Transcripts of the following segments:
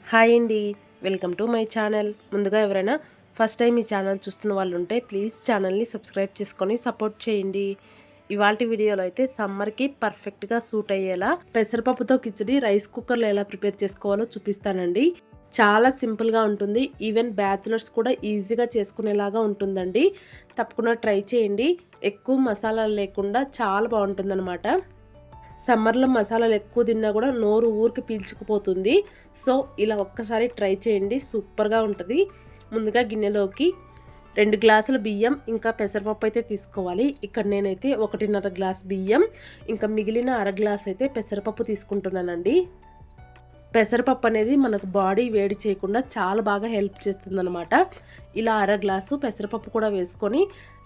Hi అండి, welcome to my channel. ముందుగా ఎవరైనా ఫస్ట్ టైం ఈ ఛానల్ చూస్తున్న వాళ్ళు ఉంటే ప్లీజ్ ఛానల్ని సబ్స్క్రైబ్ చేసుకొని సపోర్ట్ చేయండి. ఇవాల్టి వీడియోలో అయితే సమ్మర్కి పర్ఫెక్ట్గా సూట్ అయ్యేలా పెసరపప్పుతో కిచడి రైస్ కుక్కర్లో ఎలా ప్రిపేర్ చేసుకోవాలో చూపిస్తానండి. చాలా సింపుల్గా ఉంటుంది. ఈవెన్ బ్యాచిలర్స్ కూడా ఈజీగా చేసుకునేలాగా ఉంటుందండి. తప్పకుండా ట్రై చేయండి. ఎక్కువ మసాలాలు లేకుండా చాలా బాగుంటుందన్నమాట. సమ్మర్లో మసాలాలు ఎక్కువ తిన్నా కూడా నోరు ఊరికి పీల్చుకుపోతుంది. సో ఇలా ఒక్కసారి ట్రై చేయండి, సూపర్గా ఉంటుంది. ముందుగా గిన్నెలోకి 2 గ్లాసుల బియ్యం ఇంకా పెసరపప్పు అయితే తీసుకోవాలి. ఇక్కడ నేనైతే 1.5 గ్లాస్ బియ్యం ఇంకా మిగిలిన అర గ్లాస్ అయితే పెసరపప్పు తీసుకుంటున్నానండి. పెసరపప్పు అనేది మనకు బాడీ వేడి చేయకుండా చాలా బాగా హెల్ప్ చేస్తుందన్నమాట. ఇలా అర గ్లాసు పెసరపప్పు కూడా వేసుకొని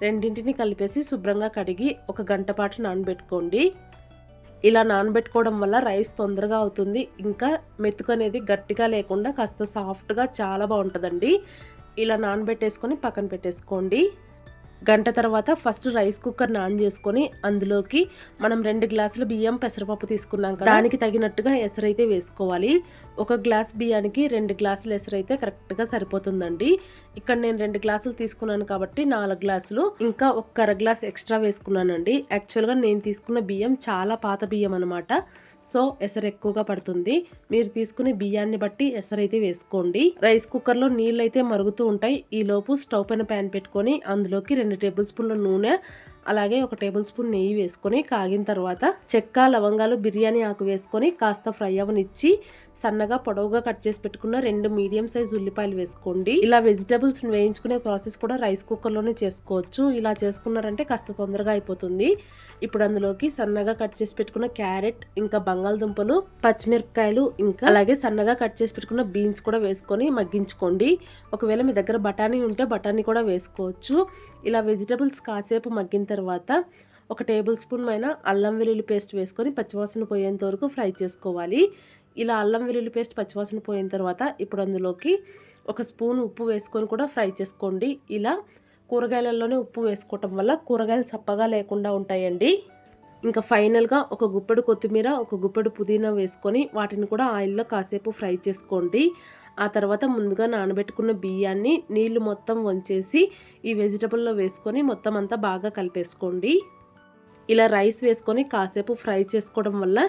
రెండింటిని కలిపేసి శుభ్రంగా కడిగి 1 గంట పాటు నానబెట్టుకోండి. ఇలా నానబెట్టుకోవడం వల్ల రైస్ తొందరగా అవుతుంది. ఇంకా మెతుకు అనేది గట్టిగా లేకుండా కాస్త సాఫ్ట్గా చాలా బాగుంటుందండి. ఇలా నానబెట్టేసుకొని పక్కన పెట్టేసుకోండి. గంట తర్వాత ఫస్ట్ రైస్ కుక్కర్ని ఆన్ చేసుకొని అందులోకి మనం 2 గ్లాసుల బియ్యం పెసరపప్పు తీసుకున్నాం కదా, దానికి తగినట్టుగా ఎసరైతే వేసుకోవాలి. 1 గ్లాస్ బియ్యానికి 2 గ్లాసులు ఎసరైతే కరెక్ట్గా సరిపోతుందండి. ఇక్కడ నేను 2 గ్లాసులు తీసుకున్నాను కాబట్టి 4 గ్లాసులు ఇంకా 1 అర గ్లాస్ ఎక్స్ట్రా వేసుకున్నానండి. యాక్చువల్గా నేను తీసుకున్న బియ్యం చాలా పాత బియ్యం అనమాట. సో ఎసరు ఎక్కువగా పడుతుంది. మీరు తీసుకునే బియ్యాన్ని బట్టి ఎసరైతే వేసుకోండి. రైస్ కుక్కర్లో నీళ్ళు అయితే మరుగుతూ ఉంటాయి. ఈలోపు స్టవ్ పైన ప్యాన్ పెట్టుకొని అందులోకి 2 టేబుల్ స్పూన్ల నూనె అలాగే 1 టేబుల్ స్పూన్ నెయ్యి వేసుకొని కాగిన తర్వాత చెక్క, లవంగాలు, బిర్యానీ ఆకు వేసుకొని కాస్త ఫ్రై అవనిచ్చి సన్నగా పొడవుగా కట్ చేసి పెట్టుకున్న 2 మీడియం సైజ్ ఉల్లిపాయలు వేసుకోండి. ఇలా వెజిటబుల్స్ వేయించుకునే ప్రాసెస్ కూడా రైస్ కుక్కర్లోనే చేసుకోవచ్చు. ఇలా చేసుకున్నారంటే కాస్త తొందరగా అయిపోతుంది. ఇప్పుడు అందులోకి సన్నగా కట్ చేసి పెట్టుకున్న క్యారెట్ ఇంకా బంగాళదుంపలు, పచ్చిమిరపకాయలు ఇంకా అలాగే సన్నగా కట్ చేసి పెట్టుకున్న బీన్స్ కూడా వేసుకొని మగ్గించుకోండి. ఒకవేళ మీ దగ్గర బఠానీ ఉంటే బఠానీ కూడా వేసుకోవచ్చు. ఇలా వెజిటబుల్స్ కాసేపు మగ్గిన తర్వాత 1 టేబుల్ స్పూన్ పైన అల్లం వెల్లుల్లి పేస్ట్ వేసుకొని పచ్చివాసన పోయేంత వరకు ఫ్రై చేసుకోవాలి. ఇలా అల్లం వెల్లుల్లి పేస్ట్ పచ్చివాసన పోయిన తర్వాత ఇప్పుడు అందులోకి 1 స్పూన్ ఉప్పు వేసుకొని కూడా ఫ్రై చేసుకోండి. ఇలా కూరగాయలలోనే ఉప్పు వేసుకోవటం వల్ల కూరగాయలు చప్పగా లేకుండా ఉంటాయండి. ఇంకా ఫైనల్గా 1 గుప్పెడు కొత్తిమీర, 1 గుప్పెడు పుదీనా వేసుకొని వాటిని కూడా ఆయిల్లో కాసేపు ఫ్రై చేసుకోండి. ఆ తర్వాత ముందుగా నానబెట్టుకున్న బియ్యాన్ని నీళ్లు మొత్తం వంచేసి ఈ వెజిటబుల్లో వేసుకొని మొత్తం అంతా బాగా కలిపేసుకోండి. ఇలా రైస్ వేసుకొని కాసేపు ఫ్రై చేసుకోవడం వల్ల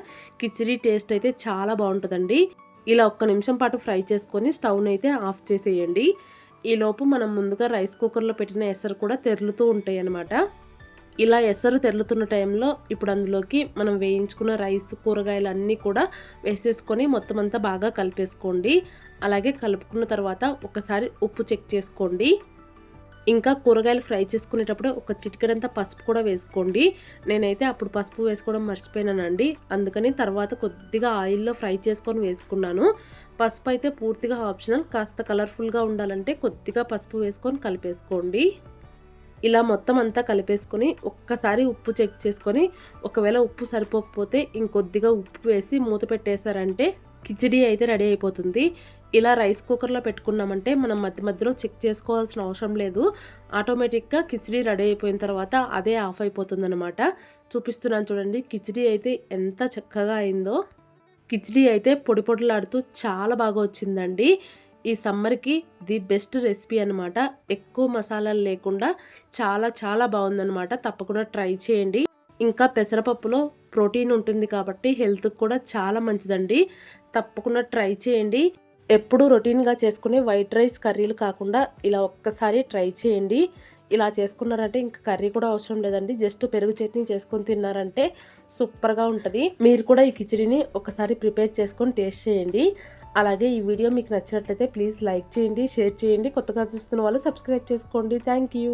కిచిడి టేస్ట్ అయితే చాలా బాగుంటుందండి. ఇలా 1 నిమిషం పాటు ఫ్రై చేసుకొని స్టవ్ని అయితే ఆఫ్ చేసేయండి. ఈలోపు మనం ముందుగా రైస్ కుక్కర్లో పెట్టిన ఎసరు కూడా తెరులుతూ ఉంటాయి అన్నమాట. ఇలా ఎసరు తెరులుతున్న టైంలో ఇప్పుడు అందులోకి మనం వేయించుకున్న రైస్, కూరగాయలు అన్నీ కూడా వేసేసుకొని మొత్తం అంతా బాగా కలిపేసుకోండి. అలాగే కలుపుకున్న తర్వాత ఒకసారి ఉప్పు చెక్ చేసుకోండి. ఇంకా కూరగాయలు ఫ్రై చేసుకునేటప్పుడు 1 చిటికెడంతా పసుపు కూడా వేసుకోండి. నేనైతే అప్పుడు పసుపు వేసుకోవడం మర్చిపోయినానండి. అందుకని తర్వాత కొద్దిగా ఆయిల్లో ఫ్రై చేసుకొని వేసుకున్నాను. పసుపు అయితే పూర్తిగా ఆప్షనల్. కాస్త కలర్ఫుల్గా ఉండాలంటే కొద్దిగా పసుపు వేసుకొని కలిపేసుకోండి. ఇలా మొత్తం అంతా కలిపేసుకొని ఒక్కసారి ఉప్పు చెక్ చేసుకొని ఒకవేళ ఉప్పు సరిపోకపోతే ఇంకొద్దిగా ఉప్పు వేసి మూత పెట్టేశారంటే కిచిడి అయితే రెడీ అయిపోతుంది. ఇలా రైస్ కుక్కర్లో పెట్టుకున్నామంటే మనం మధ్య మధ్యలో చెక్ చేసుకోవాల్సిన అవసరం లేదు. ఆటోమేటిక్గా కిచిడి రెడీ అయిపోయిన తర్వాత అదే ఆఫ్ అయిపోతుంది అనమాట. చూపిస్తున్నాను చూడండి, కిచిడి అయితే ఎంత చక్కగా అయిందో. కిచిడి అయితే పొడి పొడిలాడుతూ చాలా బాగా వచ్చిందండి. ఈ సమ్మర్కి ది బెస్ట్ రెసిపీ అనమాట. ఎక్కువ మసాలాలు లేకుండా చాలా చాలా బాగుందనమాట. తప్పకుండా ట్రై చేయండి. ఇంకా పెసరపప్పులో ప్రోటీన్ ఉంటుంది కాబట్టి హెల్త్కి కూడా చాలా మంచిదండి. తప్పకుండా ట్రై చేయండి. ఎప్పుడు రొటీన్గా చేసుకునే వైట్ రైస్ కర్రీలు కాకుండా ఇలా ఒక్కసారి ట్రై చేయండి. ఇలా చేసుకున్నారంటే ఇంకా కర్రీ కూడా అవసరం లేదండి. జస్ట్ పెరుగు చట్నీ చేసుకొని తిన్నారంటే సూపర్గా ఉంటుంది. మీరు కూడా ఈ కిచిడిని ఒకసారి ప్రిపేర్ చేసుకొని టేస్ట్ చేయండి. అలాగే ఈ వీడియో మీకు నచ్చినట్లయితే ప్లీజ్ లైక్ చేయండి, షేర్ చేయండి. కొత్తగా చూస్తున్న వాళ్ళు సబ్స్క్రైబ్ చేసుకోండి. Thank you.